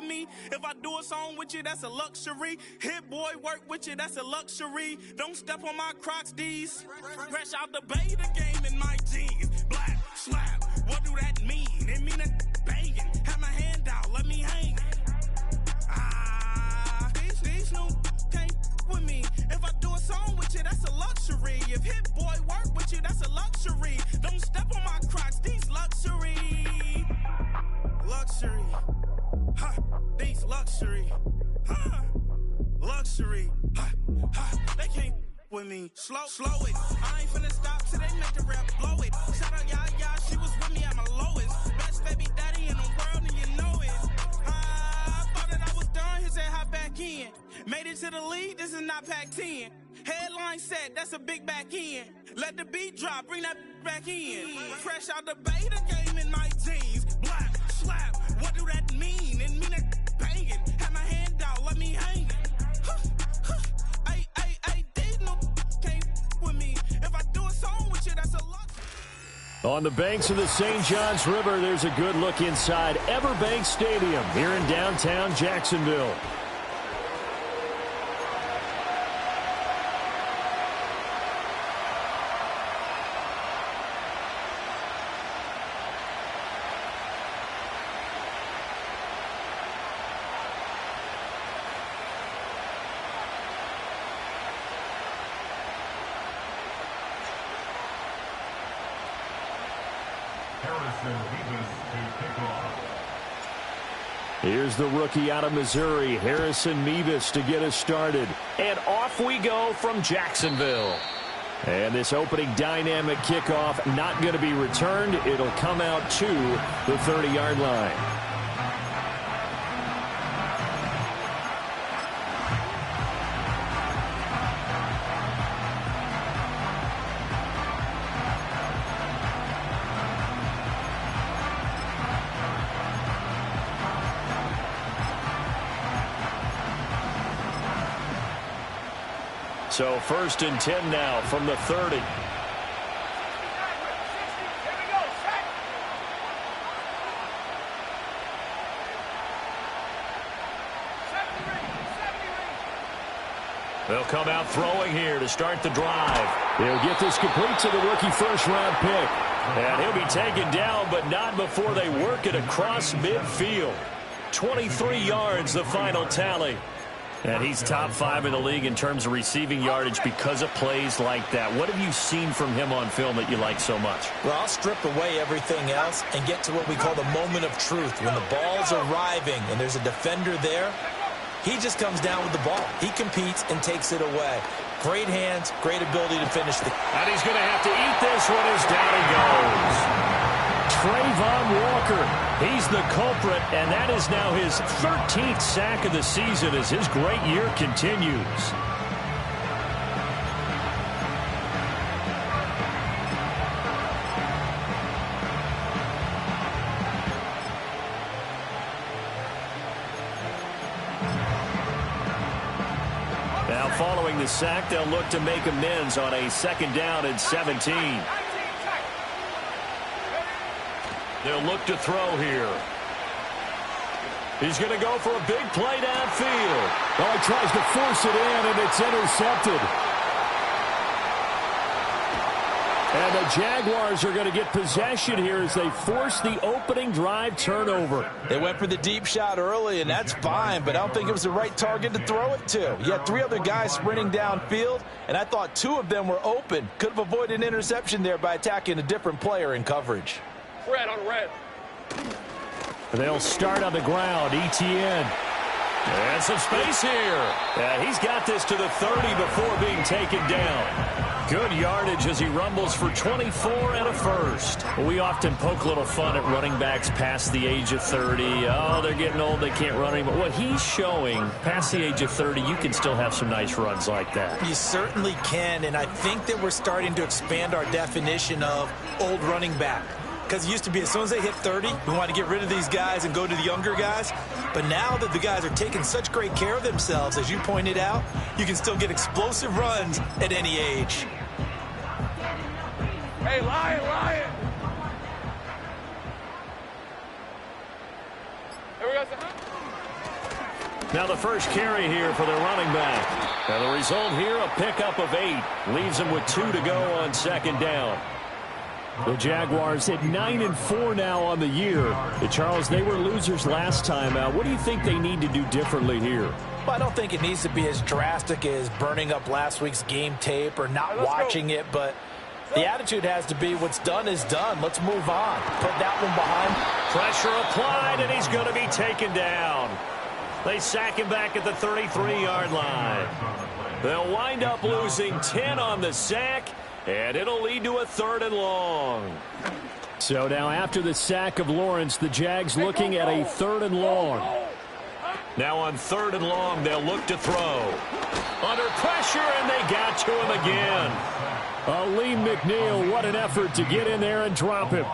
with me. If I do a song with you, that's a luxury. Hit boy, work with you, that's a luxury. Don't step on my Crocs, D's. Fresh out the bay, the game in my jeans. Black, slap, what do that mean? It mean that banging. Have my hand out, let me hang. These new can't with me. If I do a song with you, that's a luxury. If hit boy work with you, that's a luxury. Don't step on my Crocs, these luxury. Luxury. Ha, these luxury. Ha, luxury. Ha, ha, they can't with me. Slow it. I ain't finna stop till they make the rap blow it. Shout out y'all, she was with me at my lowest. Best baby daddy in the world and you know it. I thought that I was done, he said hop back in. Made it to the league, this is not Pac-10. Headline set, that's a big back end. Let the beat drop, bring that back in. Fresh out the bay, the game in my jeans. Black, slap, what do that mean? It mean that banging. Have my hand out, let me hang. Ay, these no can't with me. If I do a song with you, that's a lot. On the banks of the St. Johns River, there's a good look inside Everbank Stadium here in downtown Jacksonville. Here's the rookie out of Missouri, Harrison Mevis, to get us started. And off we go from Jacksonville. And this opening dynamic kickoff not going to be returned. It'll come out to the 30-yard line. So 1st and 10 now from the 30. They'll come out throwing here to start the drive. He'll get this complete to the rookie first-round pick. And he'll be taken down, but not before they work it across midfield. 23 yards, the final tally. And he's top 5 in the league in terms of receiving yardage because of plays like that. What have you seen from him on film that you like so much? Well, I'll strip away everything else and get to what we call the moment of truth. When the ball's arriving and there's a defender there, he just comes down with the ball. He competes and takes it away. Great hands, great ability to finish the... And he's going to have to eat this one as down he goes. Trayvon Walker, he's the culprit, and that is now his 13th sack of the season as his great year continues. Now following the sack, they'll look to make amends on a 2nd down and 17. They'll look to throw here. He's going to go for a big play downfield. Well, he tries to force it in, and it's intercepted. And the Jaguars are going to get possession here as they force the opening drive turnover. They went for the deep shot early, and that's fine, but I don't think it was the right target to throw it to. You had 3 other guys sprinting downfield, and I thought 2 of them were open. Could have avoided an interception there by attacking a different player in coverage. Red on red. They'll start on the ground. Etienne. And some space here. Yeah, he's got this to the 30 before being taken down. Good yardage as he rumbles for 24 and a first. We often poke a little fun at running backs past the age of 30. Oh, they're getting old, they can't run anymore. What he's showing, past the age of 30, you can still have some nice runs like that. You certainly can, and I think that we're starting to expand our definition of old running back. Because it used to be as soon as they hit 30, we want to get rid of these guys and go to the younger guys. But now that the guys are taking such great care of themselves, as you pointed out, you can still get explosive runs at any age. Hey, Lion! Here we go, son. Now the first carry here for their running back. And the result here, a pickup of 8. Leaves them with 2 to go on second down. The Jaguars at 9-4 now on the year. Charles, they were losers last time out. What do you think they need to do differently here? Well, I don't think it needs to be as drastic as burning up last week's game tape or not watching it, but the attitude has to be what's done is done. Let's move on. Put that one behind. Pressure applied, and he's going to be taken down. They sack him back at the 33-yard line. They'll wind up losing 10 on the sack, and it'll lead to a 3rd and long. So now after the sack of Lawrence, the Jags looking at a 3rd and long. Now on 3rd and long, they'll look to throw. Under pressure, and they got to him again. Lee McNeil, what an effort to get in there and drop him.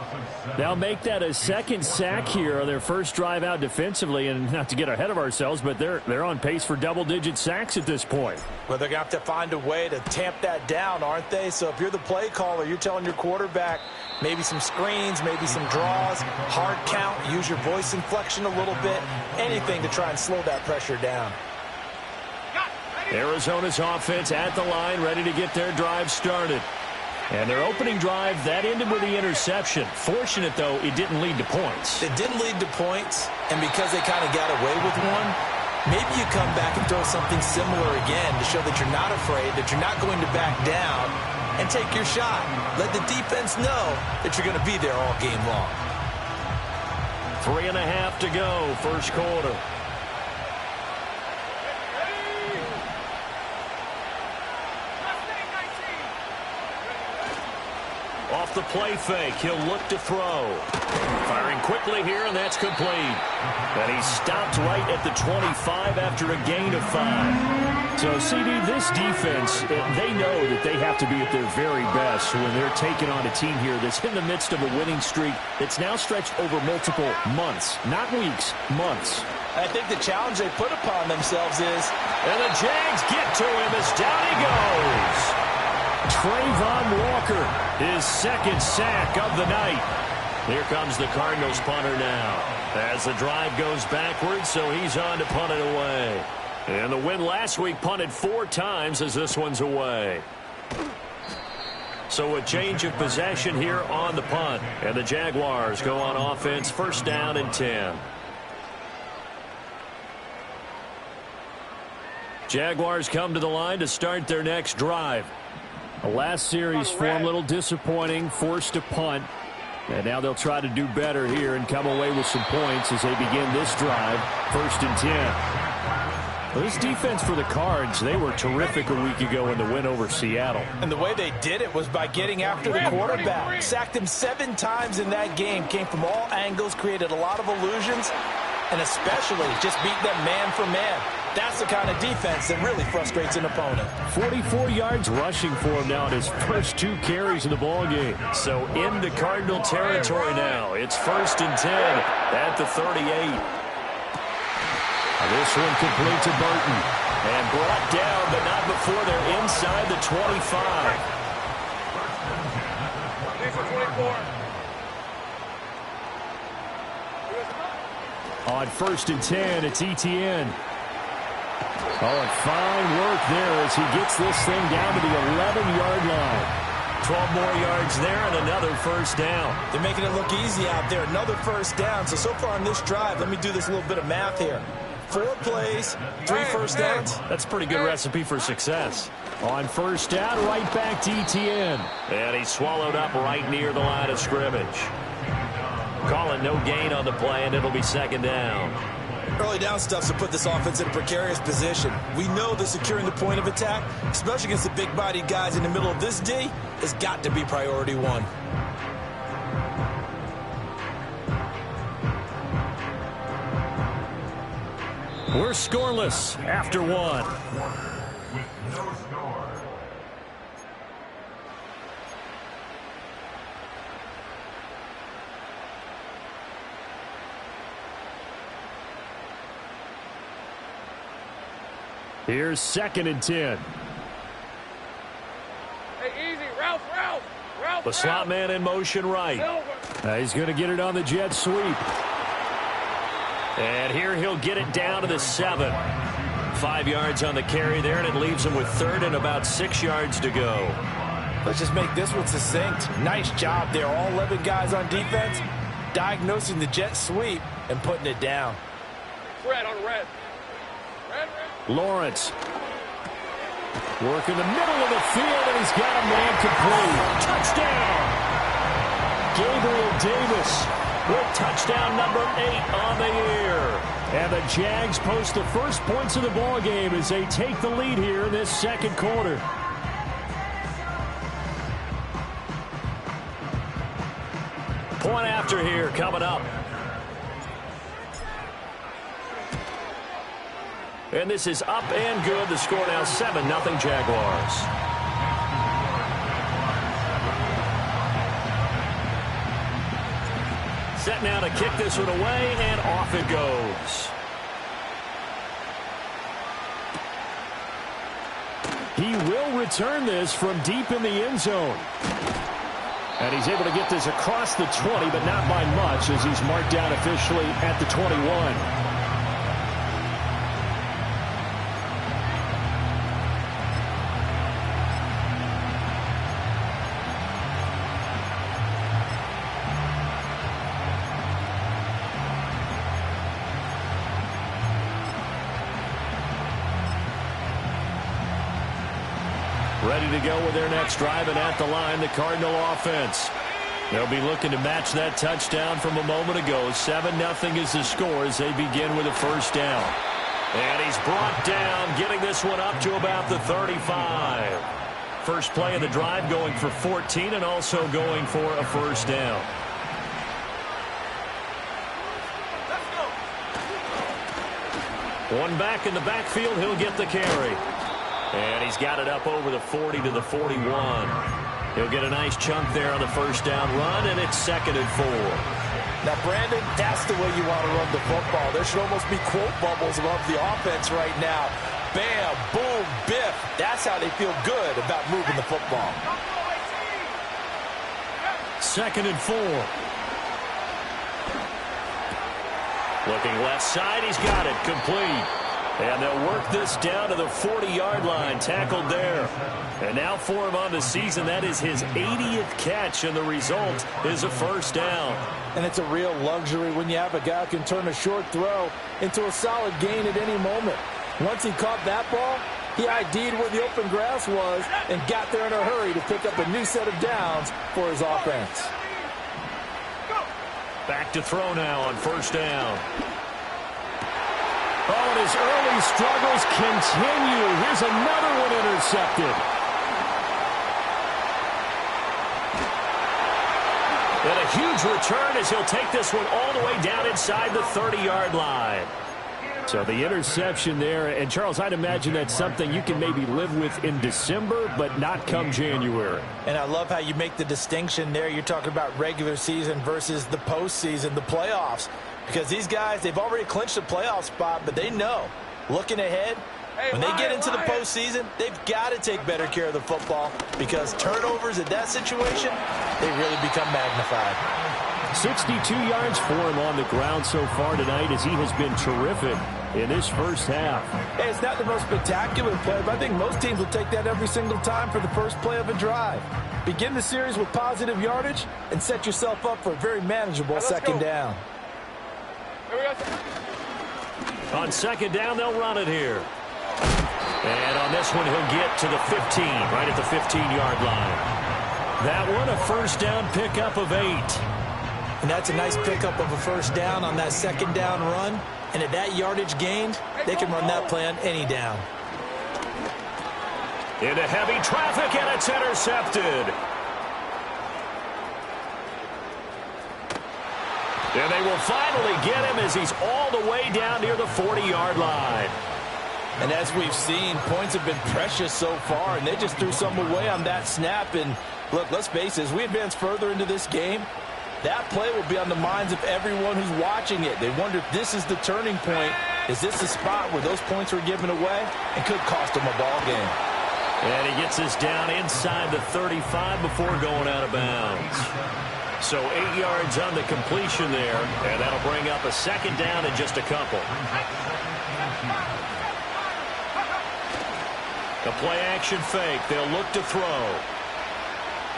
They'll make that a 2nd sack here on their first drive out defensively, and not to get ahead of ourselves, but they're on pace for double-digit sacks at this point. Well, they're going to have to find a way to tamp that down, aren't they? So if you're the play caller, you're telling your quarterback maybe some screens, maybe some draws, hard count, use your voice inflection a little bit, anything to try and slow that pressure down. Arizona's offense at the line, ready to get their drive started. And their opening drive, that ended with the interception. Fortunate, though, it didn't lead to points. It didn't lead to points, and because they kind of got away with one, maybe you come back and throw something similar again to show that you're not afraid, that you're not going to back down, and take your shot. Let the defense know that you're going to be there all game long. 3.5 to go, first quarter. Off the play fake, he'll look to throw. Firing quickly here, and that's complete. And he stopped right at the 25 after a gain of 5. So, CD, this defense, they know that they have to be at their very best when they're taking on a team here that's in the midst of a winning streak that's now stretched over multiple months, not weeks, months. I think the challenge they put upon themselves is, and the Jags get to him as down he goes. Trayvon Walker, his 2nd sack of the night. Here comes the Cardinals punter now. As the drive goes backwards, so he's on to punt it away. And the win last week punted 4 times as this one's away. So a change of possession here on the punt. And the Jaguars go on offense, 1st down and 10. Jaguars come to the line to start their next drive. The last series for them, a little disappointing, forced to punt. And now they'll try to do better here and come away with some points as they begin this drive, 1st and 10. Well, this defense for the Cards, they were terrific a week ago in the win over Seattle. And the way they did it was by getting after the quarterback. Sacked him 7 times in that game. Came from all angles, created a lot of illusions, and especially just beat them man for man. That's the kind of defense that really frustrates an opponent. 44 yards rushing for him now in his first 2 carries in the ballgame. So into Cardinal territory now. It's 1st and 10 at the 38. This one complete to Burton. And brought down, but not before they're inside the 25. On 1st and 10, it's Etienne. Oh, and fine work there as he gets this thing down to the 11-yard line. 12 more yards there and another 1st down. They're making it look easy out there. Another 1st down. So far on this drive, let me do this little bit of math here. 4 plays, 3 1st downs. That's a pretty good recipe for success. On 1st down, right back to Etienne. And he's swallowed up right near the line of scrimmage. Calling no gain on the play, and it'll be 2nd down. Early down stuff to put this offense in a precarious position. We know that securing the point of attack, especially against the big-bodied guys in the middle of this D, has got to be priority 1. We're scoreless after 1. Here's 2nd and 10. Hey, easy. Ralph. The slot man in motion right. He's going to get it on the jet sweep. And here he'll get it down to the 7. 5 yards on the carry there, and it leaves him with 3rd and about 6 yards to go. Let's just make this one succinct. Nice job there. All 11 guys on defense, diagnosing the jet sweep and putting it down. Red on red. Red. Lawrence. Work in the middle of the field, and he's got a man complete. Touchdown! Gabriel Davis with touchdown number 8 on the year. And the Jags post the first points of the ball game as they take the lead here in this second quarter. Point after here coming up. And this is up and good. The score now 7-0 Jaguars. Set now to kick this one away, and off it goes. He will return this from deep in the end zone. And he's able to get this across the 20, but not by much as he's marked down officially at the 21. Ready to go with their next drive, and at the line, the Cardinal offense. They'll be looking to match that touchdown from a moment ago. 7-0 is the score as they begin with a first down. And he's brought down, getting this one up to about the 35. First play of the drive going for 14 and also going for a first down. One back in the backfield, he'll get the carry. And he's got it up over the 40 to the 41. He'll get a nice chunk there on the first down run, and it's 2nd and 4. Now, Brandon, that's the way you want to run the football. There should almost be quote bubbles above the offense right now. Bam, boom, biff. That's how they feel good about moving the football. 2nd and 4. Looking left side, he's got it, complete. And they'll work this down to the 40-yard line, tackled there. And now for him on the season, that is his 80th catch, and the result is a first down. And it's a real luxury when you have a guy who can turn a short throw into a solid gain at any moment. Once he caught that ball, he ID'd where the open grass was and got there in a hurry to pick up a new set of downs for his offense. Back to throw now on first down. Oh, and his early struggles continue. Here's another one intercepted. And a huge return as he'll take this one all the way down inside the 30-yard line. So the interception there, and Charles, I'd imagine that's something you can maybe live with in December, but not come January. And I love how you make the distinction there. You're talking about regular season versus the postseason, the playoffs. Because these guys, they've already clinched a playoff spot, but they know, looking ahead, when they get into the postseason, they've got to take better care of the football because turnovers in that situation, they really become magnified. 62 yards for him on the ground so far tonight as he has been terrific in this first half. Hey, it's not the most spectacular play, but I think most teams will take that every single time for the first play of a drive. Begin the series with positive yardage and set yourself up for a very manageable second down. On second down, they'll run it here. And on this one, he'll get to the 15, right at the 15-yard line. That one, a first down pickup of 8. And that's a nice pickup of a first down on that second down run. And at that yardage gained, they can run that play on any down. Into heavy traffic, and it's intercepted. And they will finally get him as he's all the way down near the 40-yard line. And as we've seen, points have been precious so far, and they just threw some away on that snap. And look, let's face it, as we advance further into this game, that play will be on the minds of everyone who's watching it. They wonder if this is the turning point. Is this the spot where those points were given away and could cost them a ball game? And he gets this down inside the 35 before going out of bounds. So 8 yards on the completion there, and that'll bring up a second down in just a couple. A play-action fake. They'll look to throw.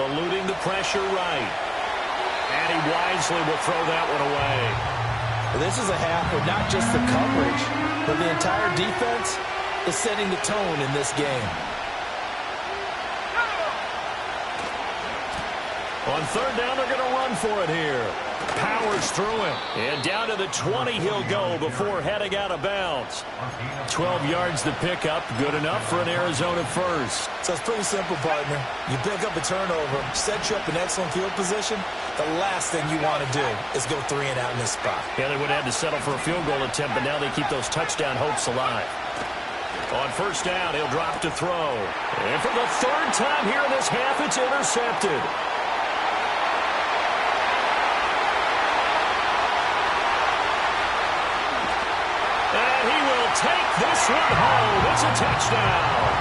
Eluding the pressure right. And he wisely will throw that one away. This is a half where not just the coverage, but the entire defense is setting the tone in this game. On third down, they're going to run for it here. Powers through him. And down to the 20 he'll go before heading out of bounds. 12 yards the pickup. Good enough for an Arizona first. So it's pretty simple, partner. You pick up a turnover, set you up in excellent field position. The last thing you want to do is go 3 and out in this spot. Yeah, they would have had to settle for a field goal attempt, but now they keep those touchdown hopes alive. On first down, he'll drop to throw. And for the third time here in this half, it's intercepted. Take this one home. It's a touchdown.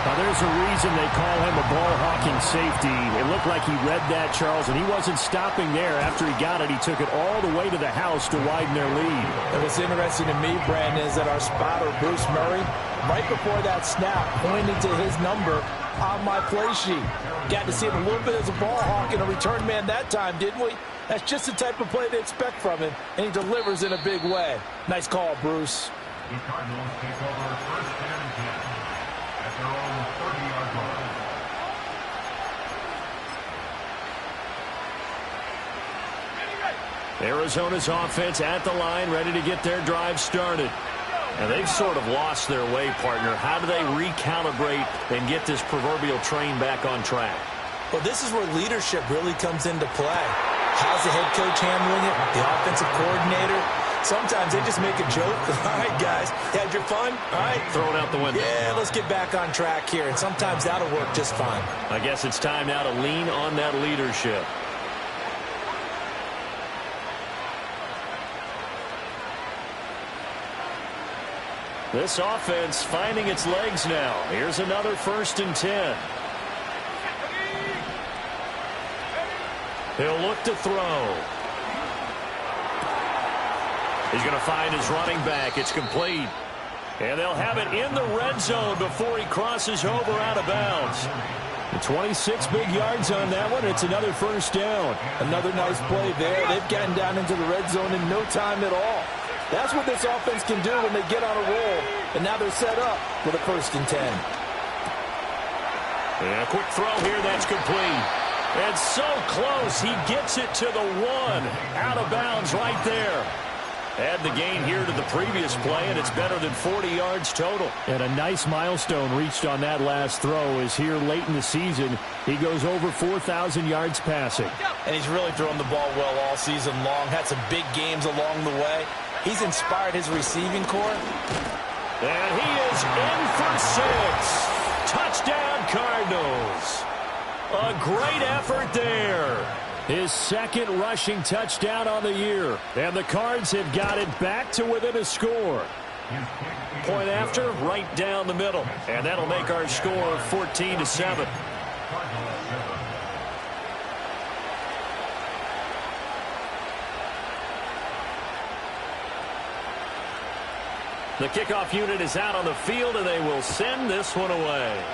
Now, there's a reason they call him a ball-hawking safety. It looked like he read that, Charles, and he wasn't stopping there. After he got it, he took it all the way to the house to widen their lead. And what's interesting to me, Brandon, is that our spotter, Bruce Murray, right before that snap, pointed to his number on my play sheet. Got to see him a little bit as a ball hawk and a return man that time, didn't we? That's just the type of play they expect from him, and he delivers in a big way. Nice call, Bruce. The Cardinals take over first and 10 at their own 30-yard line. Arizona's offense at the line, ready to get their drive started. And they've sort of lost their way, partner. How do they recalibrate and get this proverbial train back on track? Well, this is where leadership really comes into play. How's the head coach handling it? The offensive coordinator? Sometimes they just make a joke. All right, guys, had your fun? All right. Throw it out the window. Yeah, let's get back on track here. And sometimes that'll work just fine. I guess it's time now to lean on that leadership. This offense finding its legs now. Here's another 1st and 10. He'll look to throw. He's going to find his running back. It's complete. And they'll have it in the red zone before he crosses over out of bounds. 26 big yards on that one. It's another 1st down. Another nice play there. They've gotten down into the red zone in no time at all. That's what this offense can do when they get on a roll. And now they're set up with a 1st and 10. And a quick throw here. That's complete. And so close. He gets it to the 1. Out of bounds right there. Add the gain here to the previous play, and it's better than 40 yards total. And a nice milestone reached on that last throw is here late in the season. He goes over 4,000 yards passing. And he's really thrown the ball well all season long. Had some big games along the way. He's inspired his receiving corps. And he is in for 6. Touchdown, Cardinals. A great effort there. His 2nd rushing touchdown on the year. And the Cards have got it back to within a score. Point after, right down the middle. And that'll make our score 14-7. The kickoff unit is out on the field, and they will send this one away.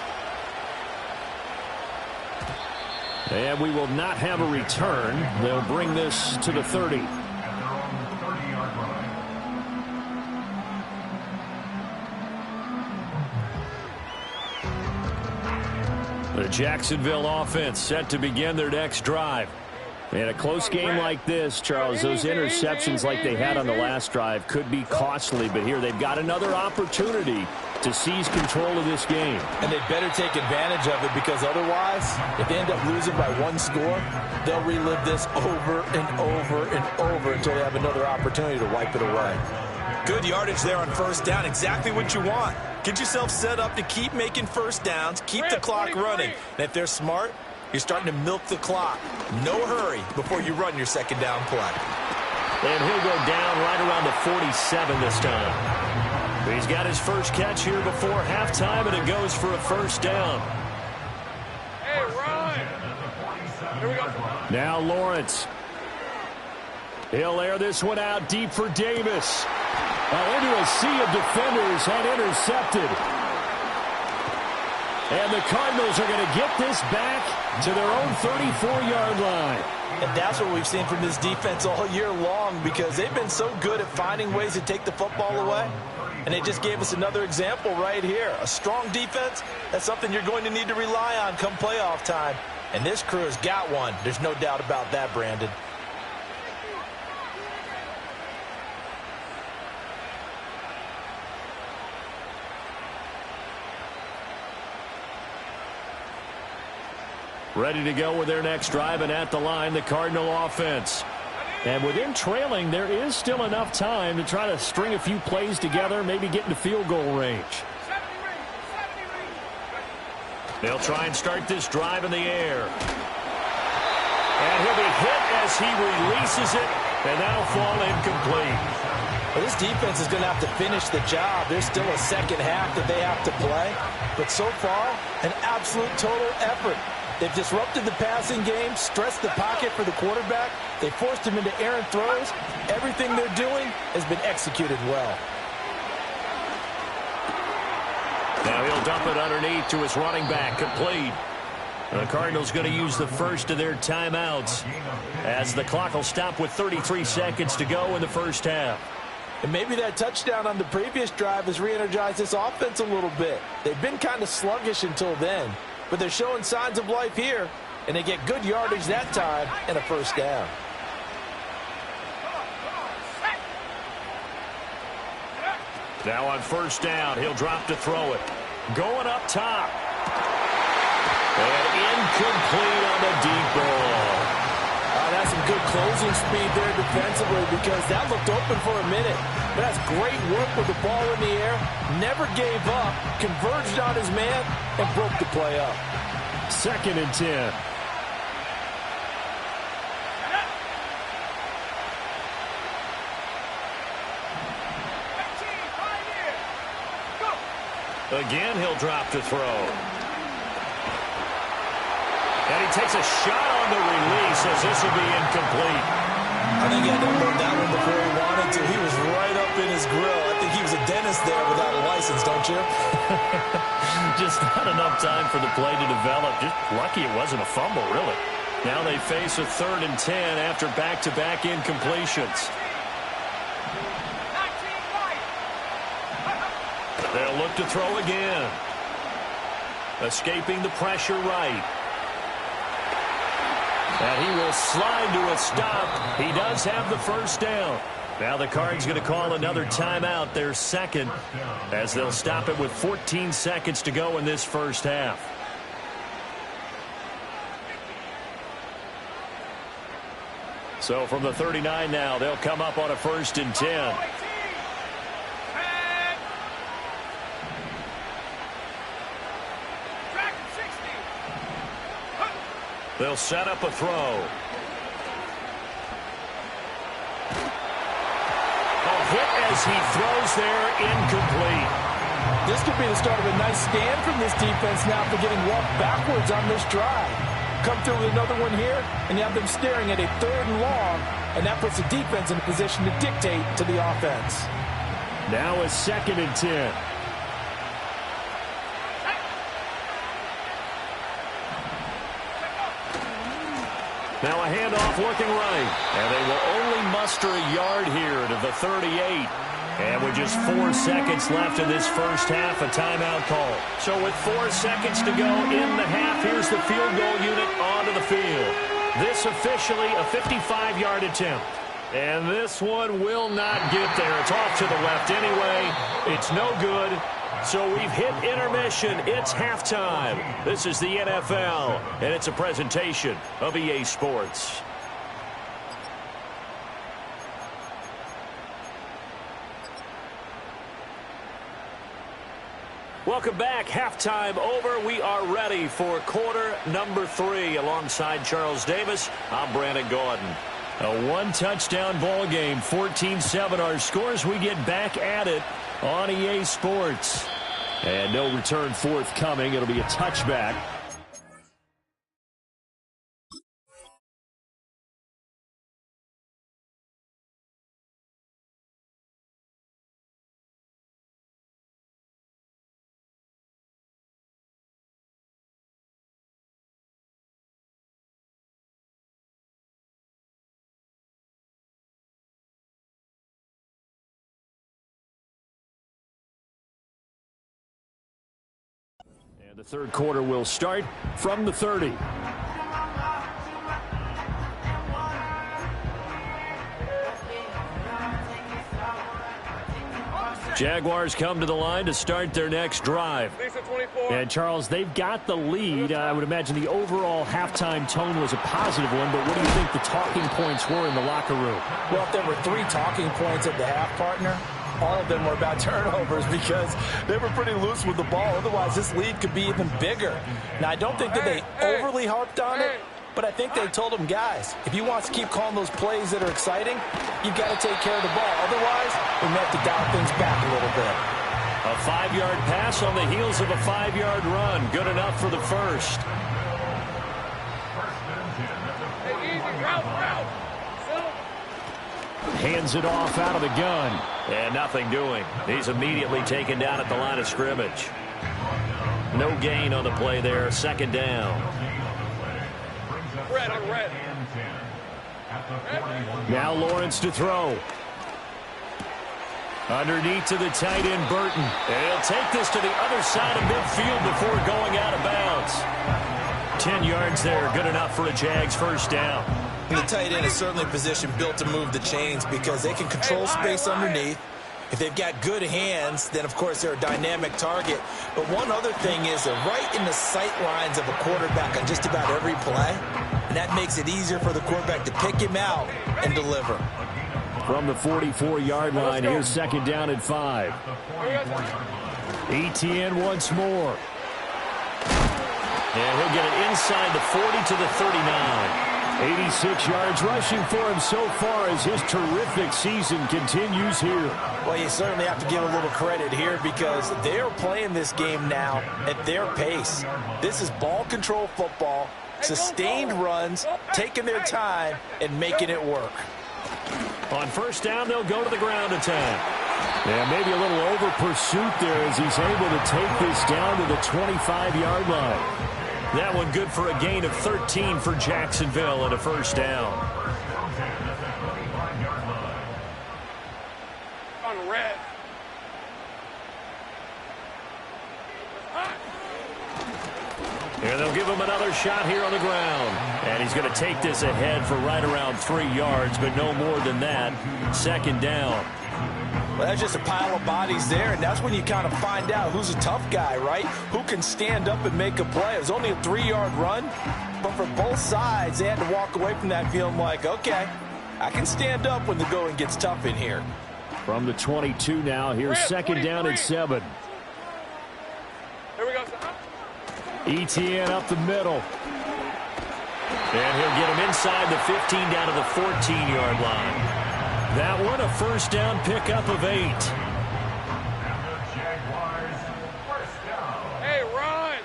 And we will not have a return. They'll bring this to the 30. The Jacksonville offense set to begin their next drive. In a close game like this, Charles, those interceptions like they had on the last drive could be costly. But here they've got another opportunity to seize control of this game. And they better take advantage of it, because otherwise, if they end up losing by 1 score, they'll relive this over and over and over until they have another opportunity to wipe it away. Good yardage there on 1st down. Exactly what you want. Get yourself set up to keep making 1st downs, keep the clock running. And if they're smart, you're starting to milk the clock. No hurry before you run your 2nd down play. And he'll go down right around the 47 this time. He's got his first catch here before halftime, and it goes for a 1st down. Hey, Ryan. Here we go. Now Lawrence. He'll air this one out deep for Davis. Into a sea of defenders and intercepted. And the Cardinals are going to get this back to their own 34-yard line. And that's what we've seen from this defense all year long, because they've been so good at finding ways to take the football away. And they just gave us another example right here. A strong defense, that's something you're going to need to rely on come playoff time. And this crew has got one. There's no doubt about that, Brandon. Ready to go with their next drive, and at the line, the Cardinal offense. And within trailing, there is still enough time to try to string a few plays together, maybe get into field goal range. They'll try and start this drive in the air. And he'll be hit as he releases it, and that'll fall incomplete. Well, this defense is going to have to finish the job. There's still a second half that they have to play. But so far, an absolute total effort. They've disrupted the passing game, stressed the pocket for the quarterback. They forced him into errant throws. Everything they're doing has been executed well. Now he'll dump it underneath to his running back, complete. The Cardinals going to use the first of their timeouts as the clock will stop with 33 seconds to go in the first half. And maybe that touchdown on the previous drive has re-energized this offense a little bit. They've been kind of sluggish until then, but they're showing signs of life here, and they get good yardage that time and a first down. Now on first down, he'll drop to throw it. Going up top. And incomplete on the deep ball. That's some good closing speed there defensively, because that looked open for a minute. But that's great work with the ball in the air. Never gave up, converged on his man, and broke the play up. 2nd and 10. Again, he'll drop to throw. And he takes a shot on the release as this will be incomplete. I think he had to unload that one before he wanted to. He was right up in his grill. I think he was a dentist there without a license, don't you? Just not enough time for the play to develop. Just lucky it wasn't a fumble, really. Now they face a 3rd and 10 after back-to-back incompletions. They'll look to throw again. Escaping the pressure right. And he will slide to a stop. He does have the first down. Now the Cards going to call another timeout, their second, as they'll stop it with 14 seconds to go in this first half. So from the 39 now, they'll come up on a 1st and 10. They'll set up a throw. A hit as he throws there, incomplete. This could be the start of a nice stand from this defense now for getting walked backwards on this drive. Come through with another one here, and you have them staring at a 3rd and long, and that puts the defense in a position to dictate to the offense. Now a 2nd and 10. Now a handoff looking right. And they will only muster a yard here to the 38. And with just 4 seconds left in this first half, a timeout call. So with 4 seconds to go in the half, here's the field goal unit onto the field. This officially a 55-yard attempt. And this one will not get there. It's off to the left anyway. It's no good. So we've hit intermission. It's halftime. This is the NFL, and it's a presentation of EA Sports. Welcome back. Halftime over. We are ready for quarter number 3. Alongside Charles Davis, I'm Brandon Gordon. A one-touchdown ball game, 14-7 our scores. We get back at it on EA Sports. And no return forthcoming. It'll be a touchback. The third quarter will start from the 30. Jaguars come to the line to start their next drive. And, Charles, they've got the lead. I would imagine the overall halftime tone was a positive one, but what do you think the talking points were in the locker room? Well, if there were 3 talking points at the half, partner, all of them were about turnovers because they were pretty loose with the ball. Otherwise, this lead could be even bigger. Now, I don't think that they overly harped on it, but I think they told them, guys, if you want to keep calling those plays that are exciting, you've got to take care of the ball. Otherwise, we may have to dial things back a little bit. A 5-yard pass on the heels of a 5-yard run. Good enough for the first. Hands it off out of the gun. And nothing doing. He's immediately taken down at the line of scrimmage. No gain on the play there. Second down. Red on red. Now Lawrence to throw. Underneath to the tight end, Burton. And he'll take this to the other side of midfield before going out of bounds. 10 yards there. Good enough for a Jags first down. The tight end is certainly a position built to move the chains because they can control space underneath. If they've got good hands, then, of course, they're a dynamic target. But one other thing is they're right in the sight lines of a quarterback on just about every play. And that makes it easier for the quarterback to pick him out and deliver. From the 44-yard line, here's second down and 5. ETN once more. And he'll get it inside the 40 to the 39. 86 yards rushing for him so far as his terrific season continues here. Well, you certainly have to give a little credit here because they're playing this game now at their pace. This is ball control football, sustained runs, taking their time, and making it work. On first down, they'll go to the ground attack. Yeah, maybe a little over pursuit there as he's able to take this down to the 25-yard line. That one good for a gain of 13 for Jacksonville and a first down. On red. And they'll give him another shot here on the ground. And he's going to take this ahead for right around 3 yards, but no more than that. Second down. Well, that's just a pile of bodies there, and that's when you kind of find out who's a tough guy, right? Who can stand up and make a play. It was only a 3-yard run, but for both sides, they had to walk away from that feeling like, okay, I can stand up when the going gets tough in here. From the 22 now, here's second down and 7. Here we go. ETN up the middle. And he'll get him inside the 15 down to the 14-yard line. That one a first down pickup of 8. Hey, run!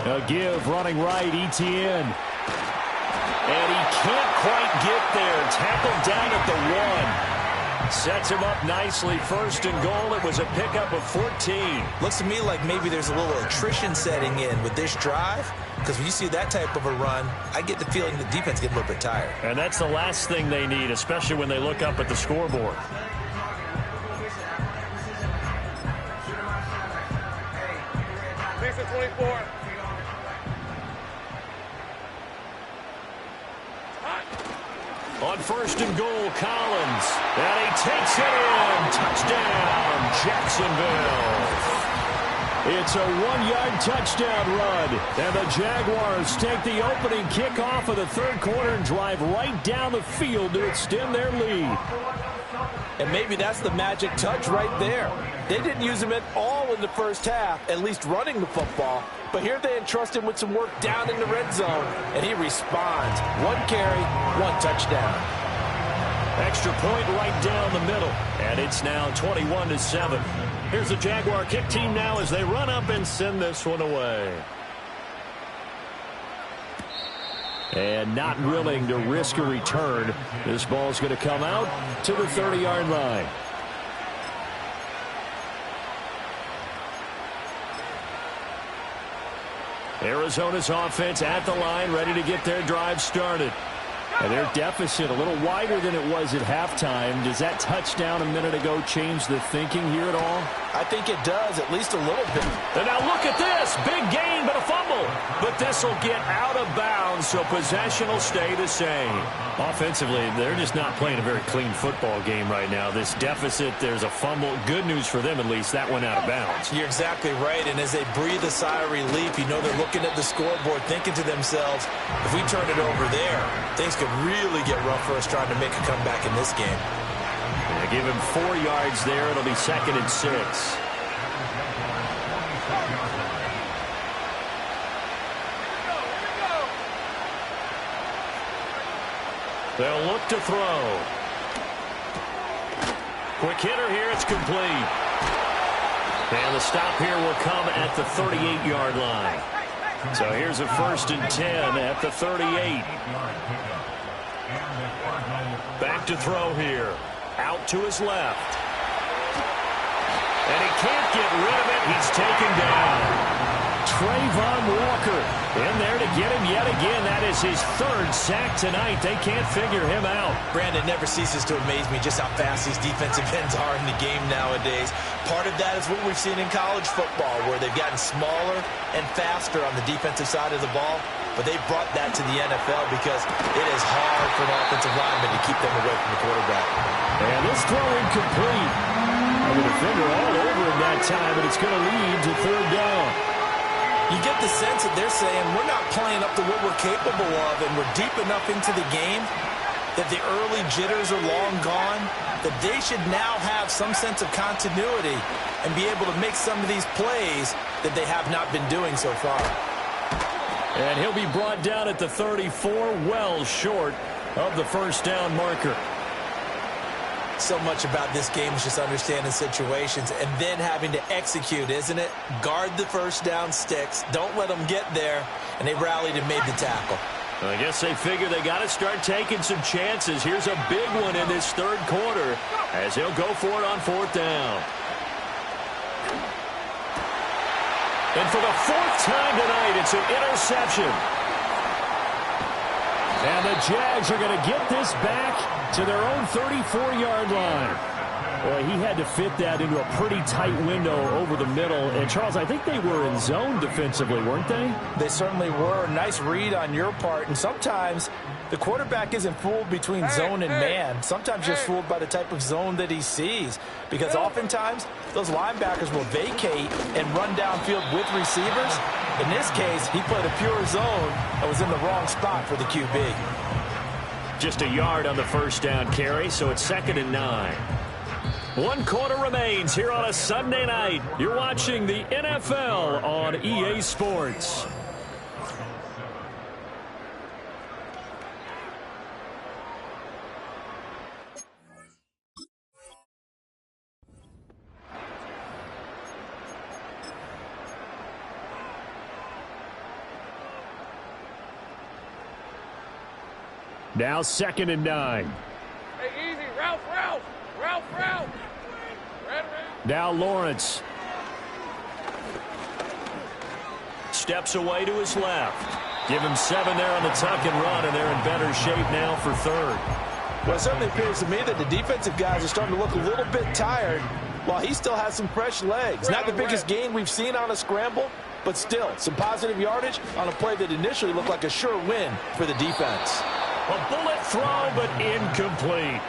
A give running right, ETN. And he can't quite get there. Tackled down at the 1. Sets him up nicely. First and goal. It was a pickup of 14. Looks to me like maybe there's a little attrition setting in with this drive. Because when you see that type of a run, I get the feeling the defense gets a little bit tired. And that's the last thing they need, especially when they look up at the scoreboard. Lisa 24. On first and goal, Collins. And he takes it in. Touchdown, Jacksonville. It's a 1-yard touchdown run. And the Jaguars take the opening kickoff of the third quarter and drive right down the field to extend their lead. And maybe that's the magic touch right there. They didn't use him at all in the first half, at least running the football. But here they entrust him with some work down in the red zone, and he responds. 1 carry, 1 touchdown. Extra point right down the middle. And it's now 21-7. Here's the Jaguar kick team now as they run up and send this one away. And not willing to risk a return. This ball's going to come out to the 30-yard line. Arizona's offense at the line, ready to get their drive started. And their deficit a little wider than it was at halftime. Does that touchdown a minute ago change the thinking here at all? I think it does, at least a little bit. And now look at this. Big gain, but a fumble. But this will get out of bounds, so possession will stay the same. Offensively, they're just not playing a very clean football game right now. This deficit, there's a fumble. Good news for them, at least. That went out of bounds. You're exactly right, and as they breathe a sigh of relief, you know they're looking at the scoreboard, thinking to themselves, if we turn it over there, things could really get rough for us trying to make a comeback in this game. They give him 4 yards there. It'll be 2nd and 6. They'll look to throw. Quick hitter here. It's complete. And the stop here will come at the 38-yard line. So here's a 1st and 10 at the 38. Back to throw here. Out to his left. And he can't get rid of it. He's taken down. Trayvon Walker in there to get him yet again. That is his 3rd sack tonight. They can't figure him out. Brandon, never ceases to amaze me just how fast these defensive ends are in the game nowadays. Part of that is what we've seen in college football, where they've gotten smaller and faster on the defensive side of the ball. But they brought that to the NFL because it is hard for an offensive lineman to keep them away from the quarterback. And this throw incomplete. And the defender all over him that time, but it's going to lead to 3rd down. You get the sense that they're saying we're not playing up to what we're capable of, and we're deep enough into the game that the early jitters are long gone, that they should now have some sense of continuity and be able to make some of these plays that they have not been doing so far. And he'll be brought down at the 34, well short of the 1st down marker. So much about this game is just understanding situations and then having to execute, isn't it? Guard the 1st down sticks. Don't let them get there. And they rallied and made the tackle. I guess they figure they got to start taking some chances. Here's a big one in this 3rd quarter as he'll go for it on 4th down. And for the 4th time tonight, it's an interception. And the Jags are going to get this back to their own 34-yard line. Well, he had to fit that into a pretty tight window over the middle. And, Charles, I think they were in zone defensively, weren't they? They certainly were. Nice read on your part. And sometimes the quarterback isn't fooled between zone and man. Sometimes just fooled by the type of zone that he sees. Because oftentimes, those linebackers will vacate and run downfield with receivers. In this case, he played a pure zone and was in the wrong spot for the QB. Just a yard on the 1st down carry, so it's 2nd and 9. 1 quarter remains here on a Sunday night. You're watching the NFL on EA Sports. Now 2nd and 9. Hey, easy. Ralph. Red. Now Lawrence. Steps away to his left. Give him 7 there on the tuck and run, and they're in better shape now for 3rd. Well, it certainly appears to me that the defensive guys are starting to look a little bit tired while he still has some fresh legs. Not the biggest gain we've seen on a scramble, but still some positive yardage on a play that initially looked like a sure win for the defense. A bullet throw, but incomplete.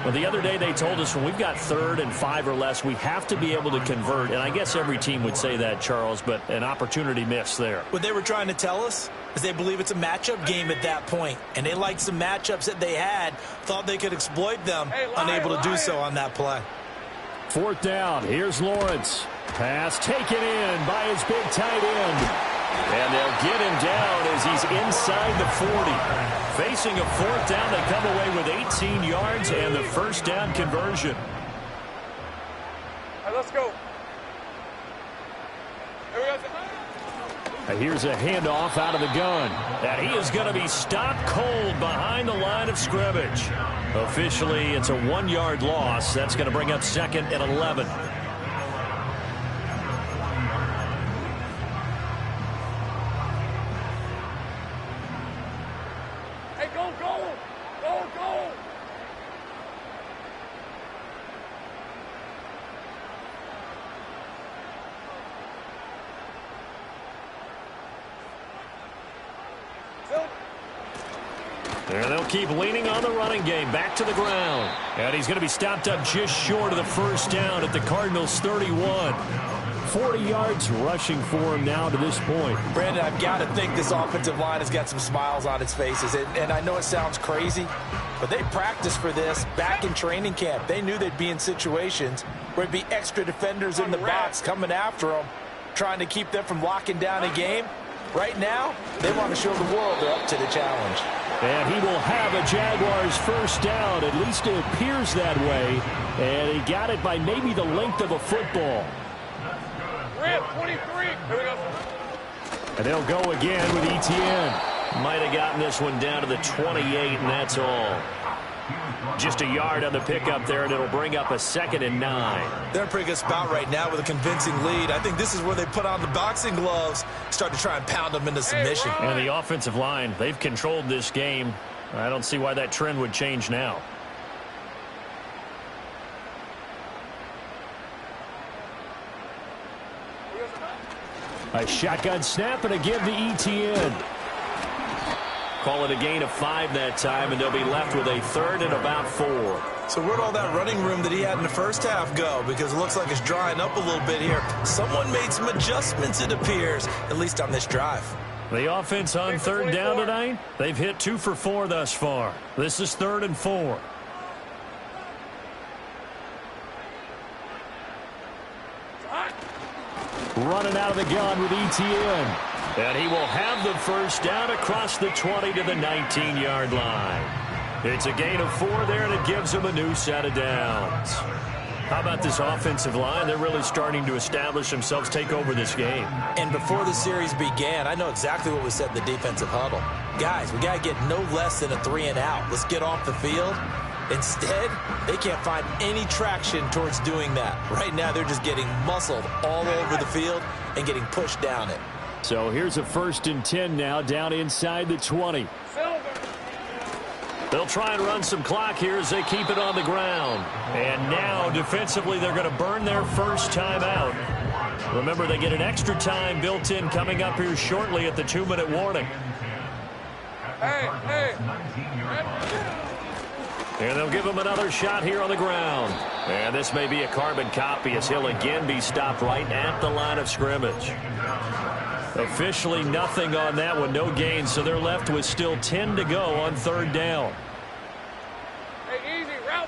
Well, the other day they told us when we've got 3rd and 5 or less, we have to be able to convert. And I guess every team would say that, Charles, but an opportunity missed there. What they were trying to tell us is they believe it's a matchup game at that point. And they liked some matchups that they had, thought they could exploit them, unable to do so on that play. 4th down. Here's Lawrence. Pass taken in by his big tight end. And they'll get him down as he's inside the 40. Facing a 4th down, they come away with 18 yards and the 1st down conversion. All right, let's go. Here we go. And here's a handoff out of the gun. And he is going to be stopped cold behind the line of scrimmage. Officially, it's a 1-yard loss. That's going to bring up 2nd and 11. Hey, go. And they'll keep leaning on the running game. Back to the ground. And he's going to be stopped up just short of the first down at the Cardinals' 31. 40 yards rushing for him now to this point. Brandon, I've got to think this offensive line has got some smiles on its faces. And I know it sounds crazy, but they practiced for this back in training camp. They knew they'd be in situations where it'd be extra defenders in the box coming after them, trying to keep them from locking down a game. Right now, they want to show the world they're up to the challenge. And he will have a Jaguars first down. At least it appears that way. And he got it by maybe the length of a football. 23. Here we go. And they'll go again with ETN. Might have gotten this one down to the 28, and that's all. Just a yard on the pickup there, and it'll bring up a 2nd and 9. They're in a pretty good spot right now with a convincing lead. I think this is where they put on the boxing gloves, start to try and pound them into submission. And the offensive line, they've controlled this game. I don't see why that trend would change now. A shotgun snap and a give to ETN. Call it a gain of 5 that time, and they'll be left with a 3rd and about 4. So where'd all that running room that he had in the first half go? Because it looks like it's drying up a little bit here. Someone made some adjustments, it appears, at least on this drive. The offense on 3rd down tonight, they've hit 2 for 4 thus far. This is 3rd and 4. Running out of the gun with ETN. And he will have the first down across the 20 to the 19-yard line. It's a gain of 4 there, and it gives him a new set of downs. How about this offensive line? They're really starting to establish themselves, take over this game. And before the series began, I know exactly what was said in the defensive huddle. Guys, we got to get no less than a 3 and out. Let's get off the field. Instead, they can't find any traction towards doing that. Right now, they're just getting muscled all over the field and getting pushed down it. So here's a 1st and 10 now, down inside the 20. They'll try and run some clock here as they keep it on the ground. And now, defensively, they're going to burn their first time out. Remember, they get an extra time built in coming up here shortly at the 2-minute warning. Hey. And they'll give him another shot here on the ground. And this may be a carbon copy as he'll again be stopped right at the line of scrimmage. Officially nothing on that one, no gain, so they're left with still 10 to go on 3rd down. Hey, easy, route.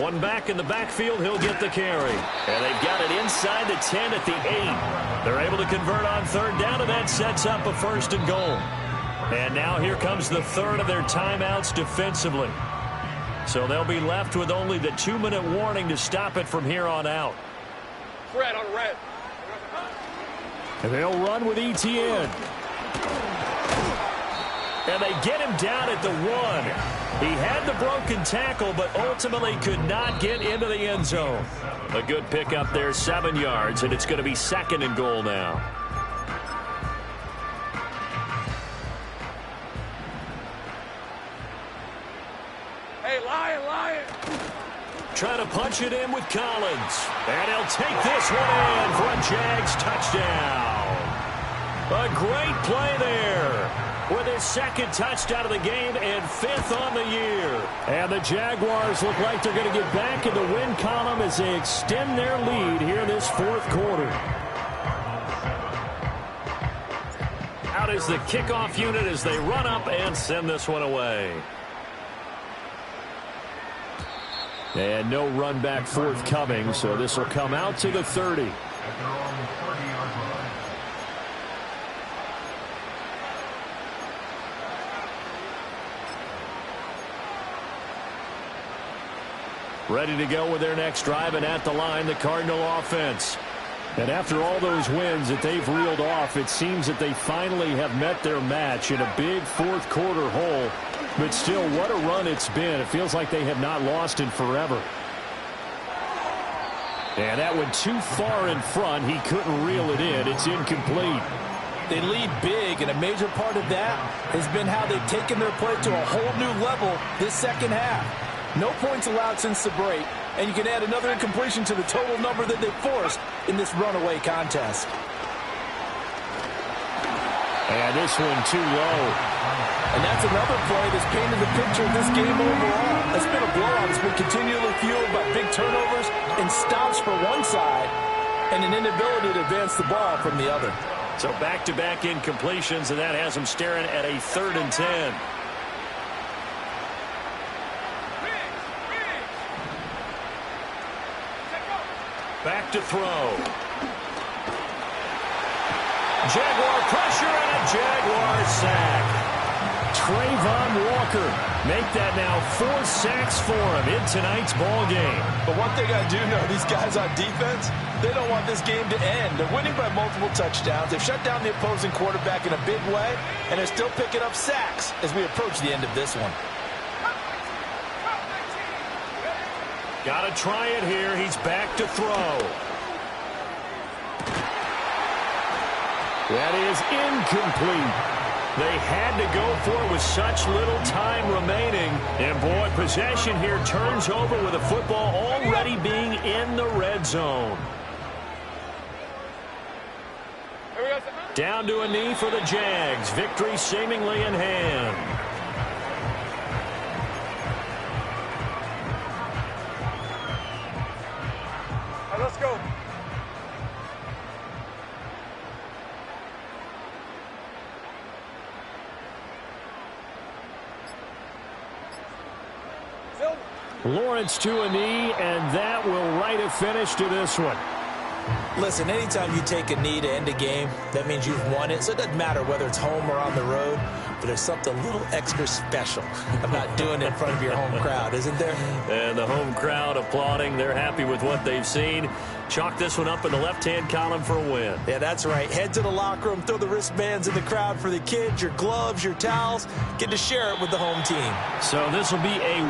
One back in the backfield, he'll get the carry. And they've got it inside the 10 at the 8. They're able to convert on 3rd down, and that sets up a 1st and goal. And now here comes the 3rd of their timeouts defensively. So they'll be left with only the 2-minute warning to stop it from here on out. Red on red. And they'll run with ETN. And they get him down at the 1. He had the broken tackle, but ultimately could not get into the end zone. A good pickup there, 7 yards, and it's going to be 2nd and goal now. Hey, lion. Trying to punch it in with Collins. And he'll take this one in for a Jags touchdown. A great play there with his 2nd touchdown of the game and 5th on the year. And the Jaguars look like they're going to get back in the win column as they extend their lead here in this 4th quarter. Out is the kickoff unit as they run up and send this one away. And no run back forthcoming, so this will come out to the 30. At their own 30-yard line. Ready to go with their next drive, and at the line, the Cardinal offense. And after all those wins that they've reeled off, it seems that they finally have met their match in a big 4th quarter hole. But still, what a run it's been. It feels like they have not lost in forever. And that went too far in front. He couldn't reel it in. It's incomplete. They lead big, and a major part of that has been how they've taken their play to a whole new level this 2nd half. No points allowed since the break, and you can add another incompletion to the total number that they forced in this runaway contest. And this one too low. And that's another play that's painted the picture of this game overall. It's been a blowout. It's been continually fueled by big turnovers and stops for one side and an inability to advance the ball from the other. So back-to-back incompletions, and that has them staring at a 3rd and 10. Back to throw. Jaguar pressure and a Jaguar sack. Trayvon Walker make that now 4 sacks for him in tonight's ball game. But one thing I do know, these guys on defense, they don't want this game to end. They're winning by multiple touchdowns. They've shut down the opposing quarterback in a big way, and they're still picking up sacks as we approach the end of this one. Got to try it here. He's back to throw. That is incomplete. They had to go for it with such little time remaining. And, boy, possession here turns over with the football already being in the red zone. Down to a knee for the Jags. Victory seemingly in hand. All right, let's go. Lawrence to a knee, and that will write a finish to this one. Listen, anytime you take a knee to end a game, that means you've won it. So it doesn't matter whether it's home or on the road, but there's something a little extra special about doing it in front of your home crowd, isn't there? And the home crowd applauding. They're happy with what they've seen. Chalk this one up in the left-hand column for a win. Yeah, that's right. Head to the locker room, throw the wristbands in the crowd for the kids, your gloves, your towels. Get to share it with the home team. So this will be a